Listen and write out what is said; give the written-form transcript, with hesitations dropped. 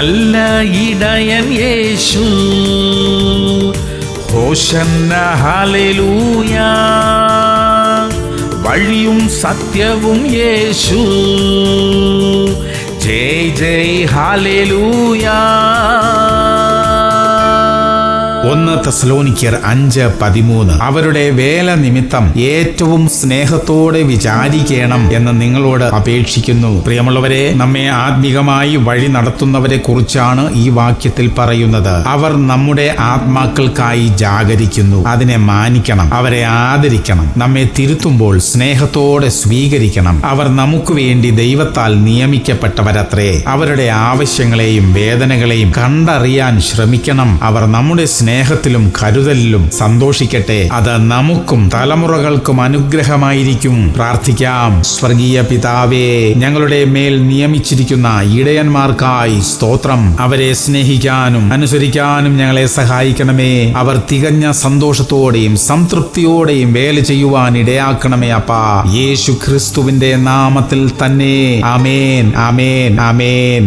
നല്ല ഇടയൻ യേശു, ഹോശന്ന ഹല്ലേലൂയ. വഴിയും സത്യവും യേശു, ജയ് ജയ് ഹല്ലേലൂയ. 1 തെസ്സലോനിക്കർ 5:13. അവരുടെ വേല നിമിത്തം ഏറ്റവും സ്നേഹത്തോടെ വിചാരിക്കണം എന്ന് നിങ്ങളോട് അപേക്ഷിക്കുന്നു. പ്രിയമുള്ളവരെ, നമ്മെ ആത്മീകമായി വഴി നടത്തുന്നവരെ കുറിച്ചാണ് ഈ വാക്യത്തിൽ പറയുന്നത്. അവർ നമ്മുടെ ആത്മാക്കൾക്കായി ജാഗരിക്കുന്നു. അതിനെ മാനിക്കണം, അവരെ ആദരിക്കണം. നമ്മെ തിരുത്തുമ്പോൾ സ്നേഹത്തോടെ സ്വീകരിക്കണം. അവർ നമുക്ക് വേണ്ടി ദൈവത്താൽ നിയമിക്കപ്പെട്ടവരത്രേ. അവരുടെ ആവശ്യങ്ങളെയും വേദനകളെയും കണ്ടറിയാൻ ശ്രമിക്കണം. അവർ നമ്മുടെ സ്നേഹത്തിലും കരുതലിലും സന്തോഷിക്കട്ടെ. അത് നമുക്കും തലമുറകൾക്കും അനുഗ്രഹമായിരിക്കും. പ്രാർത്ഥിക്കാം. സ്വർഗീയ പിതാവേ, ഞങ്ങളുടെ മേൽ നിയമിച്ചിരിക്കുന്ന ഇടയന്മാർക്കായി സ്തോത്രം. അവരെ സ്നേഹിക്കാനും അനുസരിക്കാനും ഞങ്ങളെ സഹായിക്കണമേ. അവർ തികഞ്ഞ സന്തോഷത്തോടെയും സംതൃപ്തിയോടെയും വേല ചെയ്യുവാൻ ഇടയാക്കണമേ അപ്പാ. യേശു ക്രിസ്തുവിന്റെ നാമത്തിൽ തന്നെ. ആമേൻ, ആമേൻ, ആമേൻ.